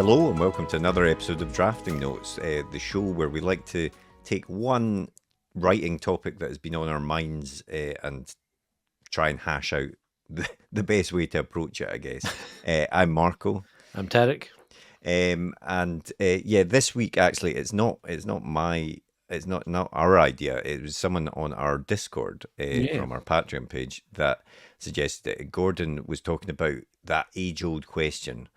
Hello and welcome to another episode of Drafting Notes, the show where we like to take one writing topic that has been on our minds and try and hash out the best way to approach it, I guess. I'm Marco. I'm Tarek. This week actually it's not our idea. It was someone on our Discord from our Patreon page that suggested it. Gordon was talking about that age-old question: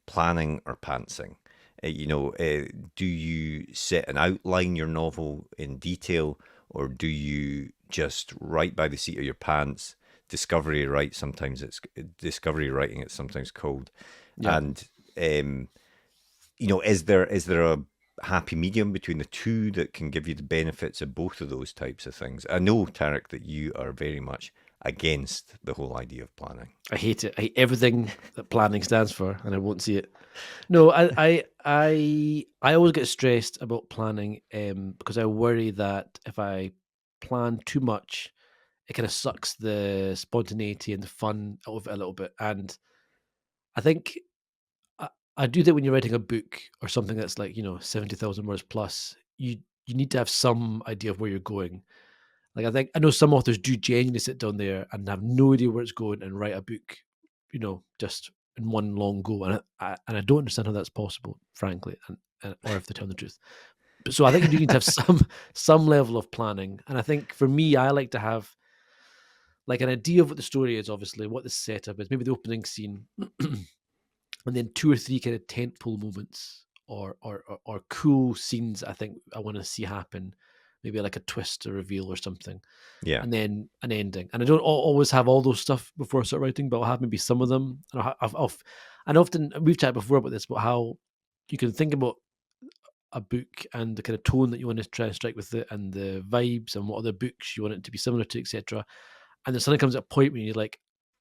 planning or pantsing. Do you sit and outline your novel in detail, or do you just write by the seat of your pants? Discovery writing, it's sometimes called. Yeah. And is there a happy medium between the two that can give you the benefits of both of those types of things? I know, Tarek, that you are very much against the whole idea of planning. I hate it. I hate everything that planning stands for, and I won't see it. No, I always get stressed about planning because I worry that if I plan too much, it kind of sucks the spontaneity and the fun out of it a little bit. And I think I do that when you're writing a book or something that's like 70,000 words plus. You need to have some idea of where you're going. Like I know some authors do genuinely sit down there and have no idea where it's going and write a book, just in one long go. And I don't understand how that's possible, frankly, and or if they're telling the truth. But so I think you do need to have some level of planning. And I think for me, I like to have like an idea of what the story is, obviously, what the setup is, maybe the opening scene, and then 2 or 3 kind of tentpole moments or cool scenes I think I want to see happen. Maybe like a twist or reveal or something. Yeah. And then an ending. And I don't always have all those stuff before I start writing, but I'll have maybe some of them. And often, we've chatted before about this, about how you can think about a book and the kind of tone that you want to try and strike with it and the vibes and what other books you want it to be similar to, etc. And then suddenly comes at a point when you're like,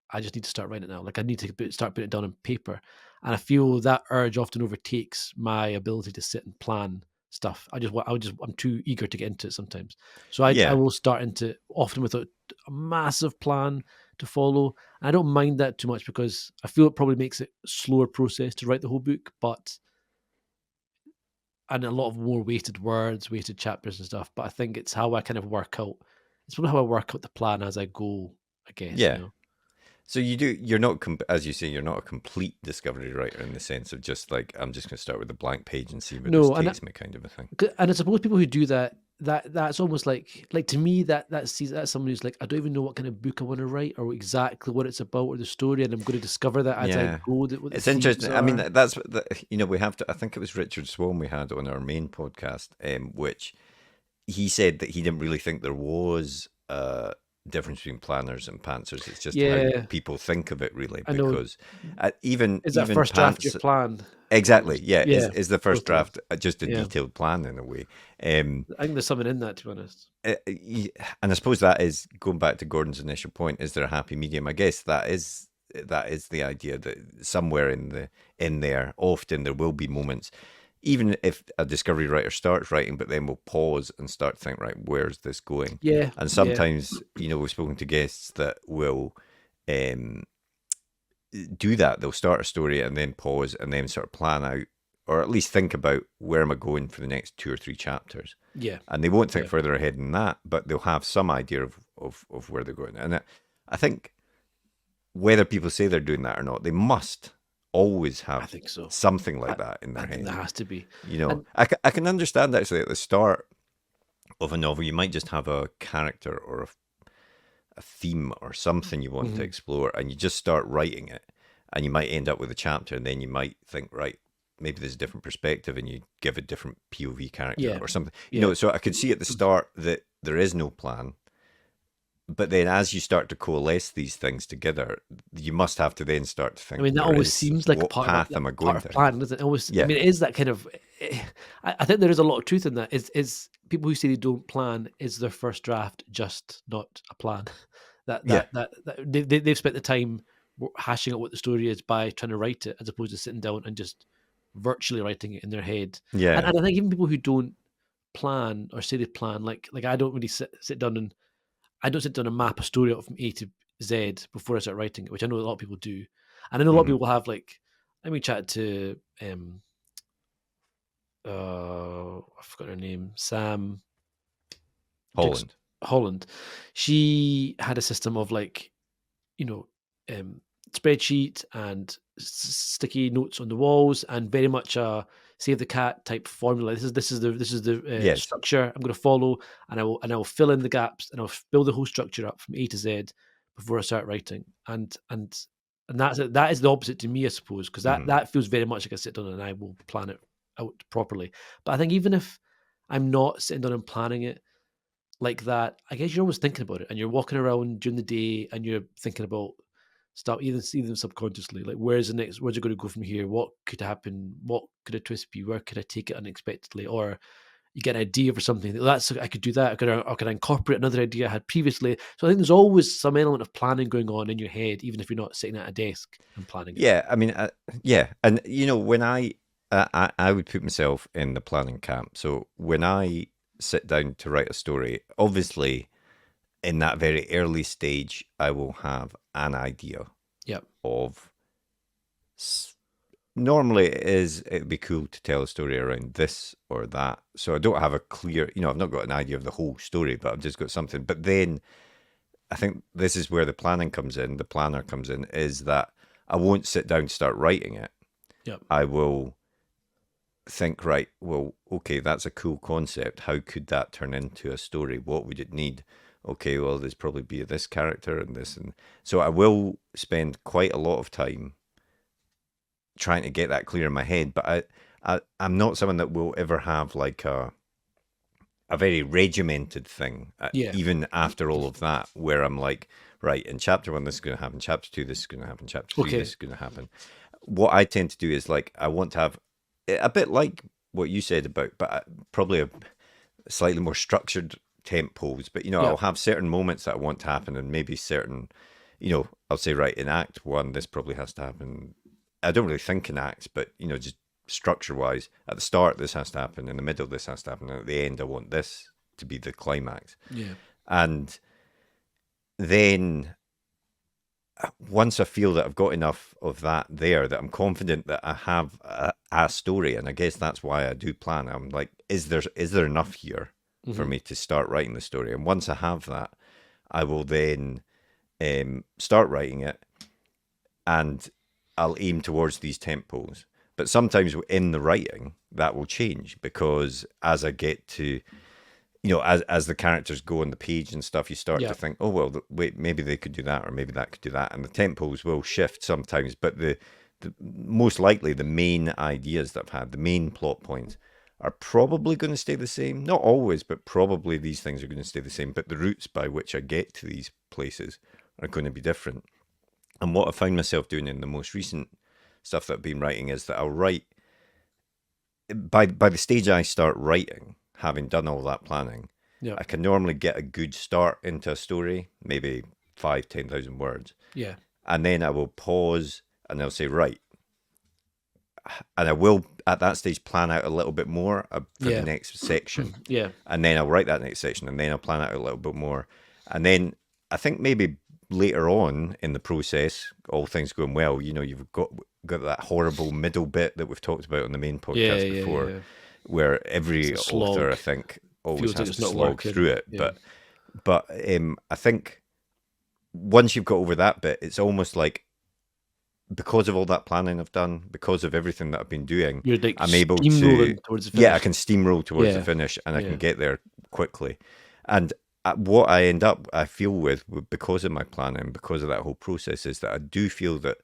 I just need to start writing it now. Like I need to start putting it down on paper. And I feel that urge often overtakes my ability to sit and plan stuff. I'm too eager to get into it sometimes. So I will start into often without a massive plan to follow. And I don't mind that too much because I feel it probably makes it a slower process to write the whole book, and a lot of more weighted words, weighted chapters and stuff. But I think it's how I kind of work out. It's probably how I work out the plan as I go, I guess. Yeah. So you're not, as you say, you're not a complete discovery writer in the sense of just like, I'm just going to start with a blank page and see where this takes me kind of a thing. And I suppose people who do that's almost like to me, that's someone who's like, I don't even know what kind of book I want to write or exactly what it's about or the story, and I'm going to discover that as I go. It's interesting. I mean, that's we have to. I think it was Richard Swan we had on our main podcast, which he said that he didn't really think there was a difference between planners and pantsers. It's just how people think of it, really, because even is that first draft you planned? Exactly. Yeah. Is the first draft just a detailed plan in a way? I think there's something in that, to be honest. And I suppose that is going back to Gordon's initial point. Is there a happy medium? I guess that is the idea, that somewhere in there, often there will be moments, even if a discovery writer starts writing, but then will pause and start to think, right, where's this going? Yeah. And sometimes, we've spoken to guests that will do that. They'll start a story and then pause and then sort of plan out, or at least think about, where am I going for the next 2 or 3 chapters? Yeah. And they won't think further ahead than that, but they'll have some idea of where they're going. And I think whether people say they're doing that or not, they must always have, I think so, something like that in their head. There has to be. I can understand actually at the start of a novel, you might just have a character or a theme or something you want to explore, and you just start writing it, and you might end up with a chapter, and then you might think, right, maybe there's a different perspective, and you give a different POV character or something. So I could see at the start that there is no plan. But then as you start to coalesce these things together, you must have to then start to think, I mean, that always seems like what path am I going to? Plan, doesn't it? Always, I mean, it is that kind of, I think there is a lot of truth in that. Is people who say they don't plan, is their first draft just not a plan? They've spent the time hashing out what the story is by trying to write it, as opposed to sitting down and just virtually writing it in their head. And I think even people who don't plan or say they plan, like I don't really sit down and map a story out from A to Z before I start writing it, which I know a lot of people do. And I know a lot of people have, like, I mean, chatted to I forgot her name, Sam Dix Holland. Holland. She had a system of like, you know, um, spreadsheet and sticky notes on the walls, and very much a save the cat type formula. This is the Yes. structure I'm going to follow, and I will fill in the gaps, and I'll build the whole structure up from A to Z before I start writing. And that is the opposite to me, I suppose, because that Mhm. that feels very much like I sit down and I will plan it out properly. But I think even if I'm not sitting down and planning it like that, I guess you're always thinking about it, and you're walking around during the day and you're thinking about stuff, even subconsciously, like where's it going to go from here? What could happen? What could a twist be? Where could I take it unexpectedly? Or you get an idea for something. That's I could do that. I could incorporate another idea I had previously. So I think there's always some element of planning going on in your head, even if you're not sitting at a desk and planning it. Yeah, I mean, yeah, and when I would put myself in the planning camp. So when I sit down to write a story, obviously in that very early stage, I will have an idea Yep. of. Normally, it'd be cool to tell a story around this or that. So I don't have a clear, I've not got an idea of the whole story, but I've just got something. But then I think this is where the planning comes in, the planner comes in, is that I won't sit down to start writing it. Yep. I will think, right, well, okay, that's a cool concept. How could that turn into a story? What would it need? Okay, well, there's probably be this character and this. And so I will spend quite a lot of time trying to get that clear in my head. But I'm not someone that will ever have like a very regimented thing, Yeah. even after all of that, where I'm like, right, in chapter one, this is going to happen. Chapter two, this is going to happen. Chapter three, this Okay. is going to happen. What I tend to do is like, I want to have a bit like what you said about, but probably a slightly more structured tempos. But, I'll Yep. have certain moments that I want to happen, and maybe certain, I'll say, right, in act one, this probably has to happen. I don't really think in acts, but, just structure wise, at the start, this has to happen. In the middle, this has to happen. And at the end, I want this to be the climax. Yeah. And then once I feel that I've got enough of that there, that I'm confident that I have a story, and I guess that's why I do plan. I'm like, is there enough here for Hmm. me to start writing the story? And once I have that, I will then start writing it, and I'll aim towards these tempos. But sometimes in the writing, that will change because as I get to as the characters go on the page and stuff, you start to Yeah. think, oh well, wait, maybe they could do that, or maybe that could do that, and the tempos will shift sometimes. But the most likely the main ideas that I've had, the main plot points, are probably going to stay the same. Not always, but probably these things are going to stay the same. But the routes by which I get to these places are going to be different. And what I found myself doing in the most recent stuff that I've been writing is that I'll write by the stage I start writing, having done all that planning, Yep. I can normally get a good start into a story, maybe 5,000-10,000 words. Yeah. And then I will pause and I'll say, right. And I will, at that stage, plan out a little bit more for the Yeah. next section. Yeah. And then I'll write that next section, and then I'll plan out a little bit more. And then I think maybe later on in the process, all things going well, you've got that horrible middle bit that we've talked about on the main Yeah. podcast Yeah. before, Yeah. where It's every a author, slog. I think, always Feels like has it's to not slog working. through it. Yeah. But I think once you've got over that bit, it's almost like, because of all that planning I've done, because of everything that I've been doing, You're like I'm able to, steamrolling towards the yeah, I finish. can steamroll towards the Yeah. finish, and I can Yeah. get there quickly. And what I feel with, because of my planning, because of that whole process, is that I do feel that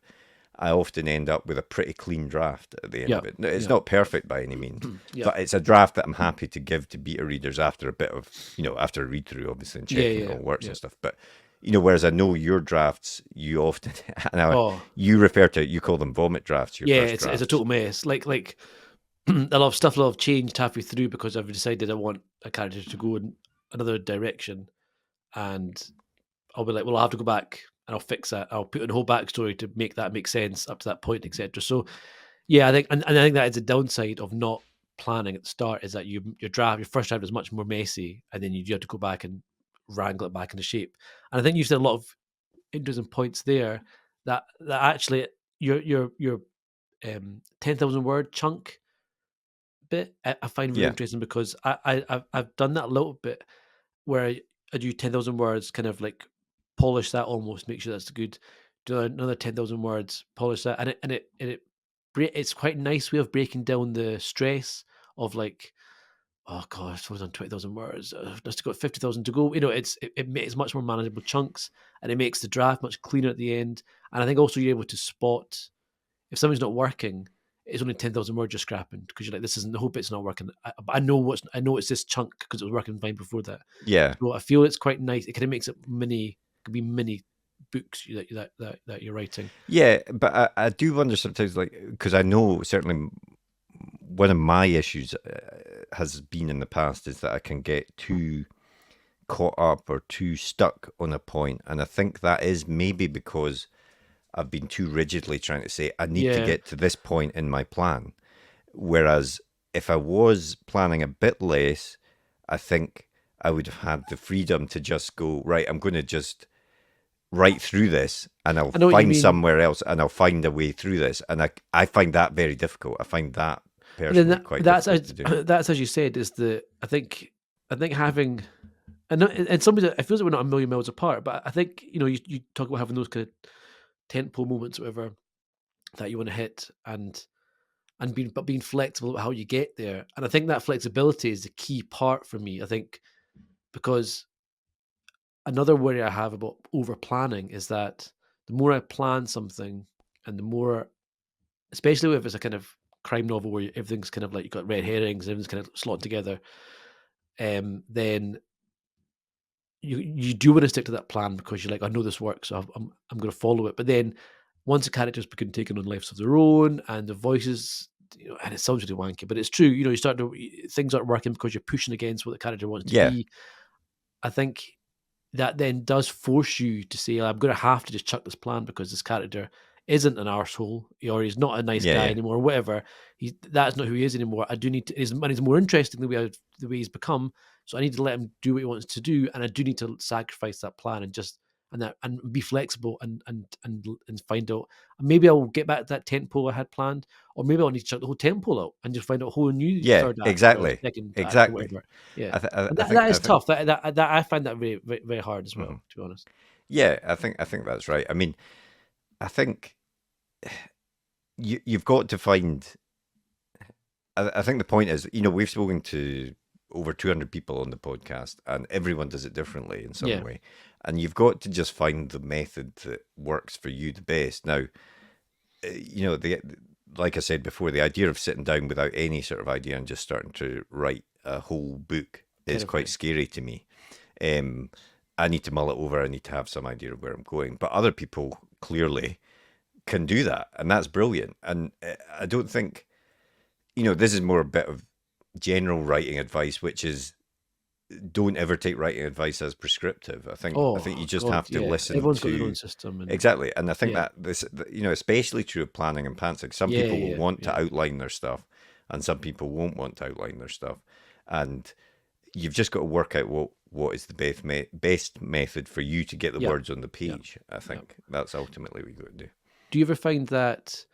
I often end up with a pretty clean draft at the end Yeah. of it. It's Yeah. not perfect by any means, Yeah. but it's a draft that I'm happy to give to beta readers after a bit of, after a read through, obviously, and Yeah. checking it Yeah. all works Yeah. and stuff. But whereas I know your drafts, you often, and Oh, you call them vomit drafts, your yeah. first It's a drafts. total mess. Like a lot of stuff will have changed halfway through because I've decided I want a character to go in another direction, and I'll be like, well, I'll have to go back and I'll fix that. I'll put in a whole backstory to make that make sense up to that point, etc. So yeah, I think, and I think that is a downside of not planning at the start, is that your first draft is much more messy, and then you do have to go back and wrangle it back into shape. And I think you've said a lot of interesting points there, that actually your 10,000 word chunk bit, I find really Yeah. interesting because I've done that a little bit where I do 10,000 words, kind of like polish that almost, make sure that's good. Do another 10,000 words, polish that, it's quite a nice way of breaking down the stress of like, oh gosh, I was on 20,000 words. Just got 50,000 to go. It makes much more manageable chunks, and it makes the draft much cleaner at the end. And I think also you're able to spot if something's not working. It's only 10,000 words you're scrapping because you're like, this isn't the whole bit's not working. I know it's this chunk because it was working fine before that. Yeah. So I feel it's quite nice. It kind of makes it could be mini books that you're writing. Yeah, but I do wonder sometimes, like, because I know certainly one of my issues has been in the past is that I can get too caught up or too stuck on a point, and I think that is maybe because I've been too rigidly trying to say I need to Yeah. get to this point in my plan. Whereas if I was planning a bit less, I think I would have had the freedom to just go, right, I'm going to just write through this and I'll I know what you find mean. somewhere else and I'll find a way through this. And I find that very difficult. I find that But then personally quite difficult to do. that's as you said, is I think having and somebody it feels like we're not a million miles apart, but I think you talk about having those kind of tentpole moments, whatever, that you want to hit, and being flexible about how you get there. And I think that flexibility is the key part for me. I think because another worry I have about over planning is that the more I plan something, and the more, especially if it's a kind of crime novel where everything's kind of like you've got red herrings, everything's kind of slotted together, then you do want to stick to that plan because you're like, I know this works, so I'm going to follow it. But then once the characters begin taking on lives of their own, and the voices, and it sounds really wanky, but it's true. You start to things aren't working because you're pushing against what the character wants to Yeah. be. I think that then does force you to say, I'm going to have to just chuck this plan because this character isn't an arsehole, or he's not a nice Yeah, guy yeah. anymore, or whatever. That's not who he is anymore. I do need to, and he's more interesting the way he's become. So I need to let him do what he wants to do, and I do need to sacrifice that plan and be flexible and find out. Maybe I'll get back to that tent pole I had planned, or maybe I'll need to chuck the whole tent pole out and just find out a whole new Yeah, third act or exactly. second act or Exactly. whatever. Yeah, I, th- I, and I that, think that I is think tough. That I find that very, very, very hard as well, mhm. to be honest. Yeah, I think that's right. I mean, I think you've got to find. I think the point is, we've spoken to over 200 people on the podcast, and everyone does it differently in some Yeah. way. And you've got to just find the method that works for you the best. Now, like I said before, the idea of sitting down without any sort of idea and just starting to write a whole book is quite Terrifying. scary to me. I need to mull it over. I need to have some idea of where I'm going. But other people clearly can do that, and that's brilliant. And I don't think, this is more a bit of general writing advice, which is don't ever take writing advice as prescriptive. I think Oh you just God, have to yeah. listen Everyone's got their to own system, and exactly. And I think yeah, that this, especially true of planning and pantsing. Some yeah, people will yeah, want yeah. to outline their stuff, and some people won't want to outline their stuff. And you've just got to work out what is the best method for you to get the Yeah, words on the yeah, page. I yeah. think that's ultimately what you've got to do. Do you ever find that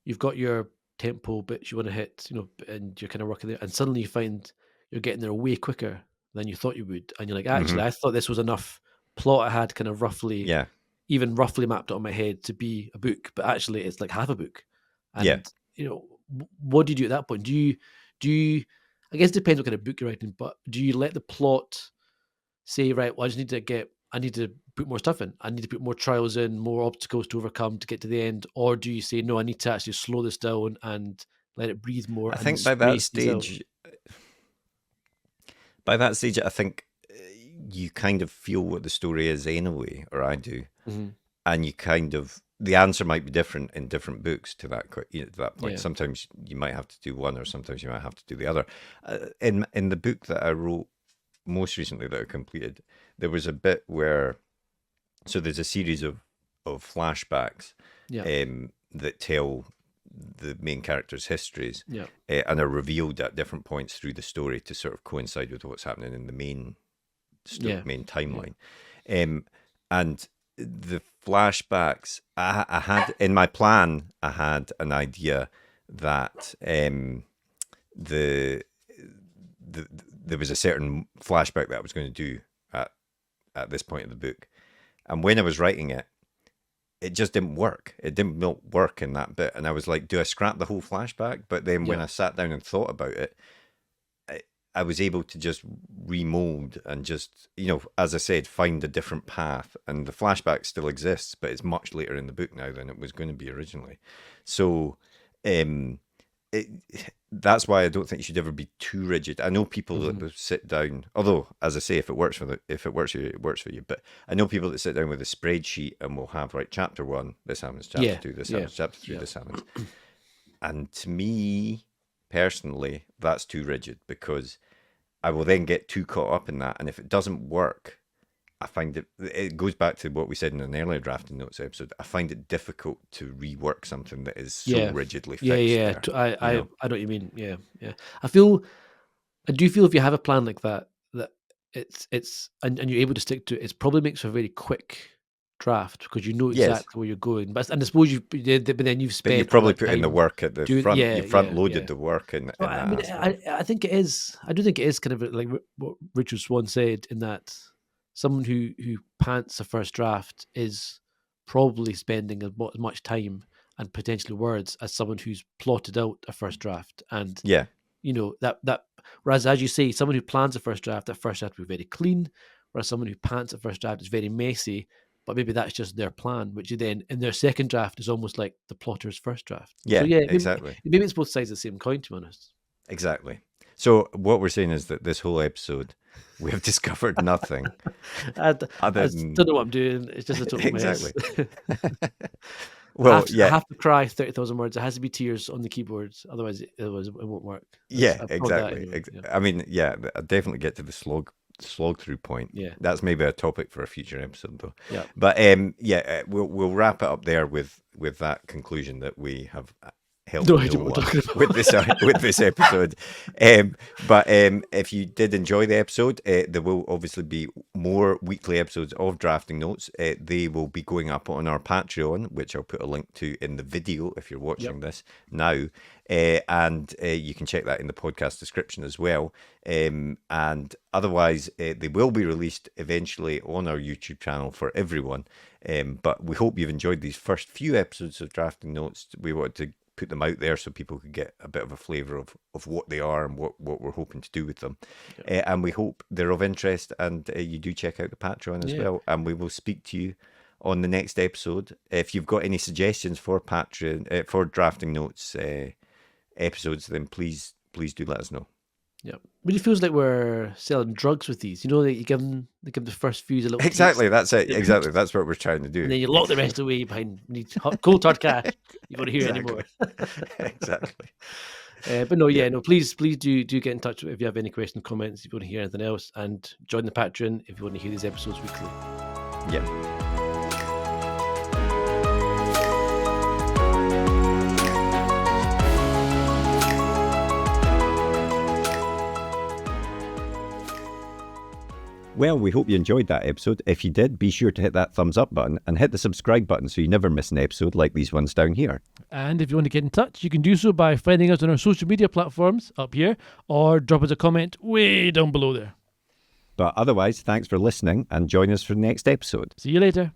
you've got your tempo bits you want to hit, and you're kind of working there, and suddenly you find you're getting there way quicker than you thought you would, and you're like, Hmm. actually, I thought this was enough plot I had kind of roughly, Yeah, even roughly mapped out in my head to be a book, but actually it's like half a book. yeah. And what do you do at that point? Do you? I guess it depends what kind of book you're writing, but do you let the plot say, right, well, I need to put more stuff in. I need to put more trials in, more obstacles to overcome to get to the end. Or do you say, no, I need to actually slow this down and let it breathe more I and think space these out? by that stage, I think you kind of feel what the story is anyway, or I do, Hmm. and you kind of the answer might be different in different books to to that point. Yeah. Sometimes you might have to do one, or sometimes you might have to do the other. In the book that I wrote most recently that I completed, there was a bit where there's a series of flashbacks Yeah. that tell the main characters' histories Yeah. and are revealed at different points through the story to sort of coincide with what's happening in the Yeah. main timeline. And the flashbacks, I had in my plan, I had an idea that there was a certain flashback that I was going to do at this point in the book, and when I was writing it, it just didn't work. It didn't work in that bit, and I was like, do I scrap the whole flashback? But then when I sat down and thought about it, I was able to just remold and just, as I said, find a different path. And the flashback still exists, but it's much later in the book now than it was going to be originally. So that's why I don't think you should ever be too rigid. I know people that will sit down, although, as I say, if it works for you, it works for you. But I know people that sit down with a spreadsheet and will have, right, chapter 1, this happens, chapter 2, this happens, chapter 3, this happens. And to me, personally, that's too rigid, because I will then get too caught up in that. And if it doesn't work, I find it goes back to what we said in an earlier drafting notes episode. I find it difficult to rework something that is so rigidly fixed. I know what you mean. Yeah. I do feel if you have a plan like that it's and you're able to stick to it, it probably makes for a very quick draft, because you know exactly where you're going. But I suppose but then you've spent. But you probably put in the work at the front. You front loaded the work in that. I think it is. I do think it is kind of like what Richard Swan said, in that someone who pants a first draft is probably spending as much time and potentially words as someone who's plotted out a first draft. And that whereas, as you say, someone who plans a first draft, that first draft will be very clean, whereas someone who pants a first draft is very messy. But maybe that's just their plan, which then in their second draft is almost like the plotter's first draft. Yeah, exactly. Maybe it's both sides of the same coin, to be honest. Exactly. So what we're saying is that this whole episode, we have discovered nothing. I don't know what I'm doing. It's just a total mess. Well, I have to cry 30,000 words. It has to be tears on the keyboard, otherwise it won't work. Exactly. I mean, I definitely get to the slog through point. Yeah, that's maybe a topic for a future episode, though. Yeah, but we'll wrap it up there with that conclusion that we have helped with this episode. But if you did enjoy the episode, there will obviously be more weekly episodes of Drafting Notes. They will be going up on our Patreon, which I'll put a link to in the video if you're watching this now. And you can check that in the podcast description as well. And otherwise, they will be released eventually on our YouTube channel for everyone. But we hope you've enjoyed these first few episodes of Drafting Notes. We wanted to put them out there so people could get a bit of a flavour of what they are and what we're hoping to do with them. And we hope they're of interest, and you do check out the Patreon as well. And we will speak to you on the next episode. If you've got any suggestions for Patreon, for Drafting Notes episodes, then please do let us know. Yeah, it really feels like we're selling drugs with these. You know, that you give them the first few a little. Exactly, taste. That's it. Exactly, that's what we're trying to do. And then you lock the rest away behind cold hard cash. You don't hear anymore. Exactly. But no, please do get in touch if you have any questions, comments, if you want to hear anything else, and join the Patreon if you want to hear these episodes weekly. Yeah. Well, we hope you enjoyed that episode. If you did, be sure to hit that thumbs up button and hit the subscribe button so you never miss an episode like these ones down here. And if you want to get in touch, you can do so by finding us on our social media platforms up here, or drop us a comment way down below there. But otherwise, thanks for listening, and join us for the next episode. See you later.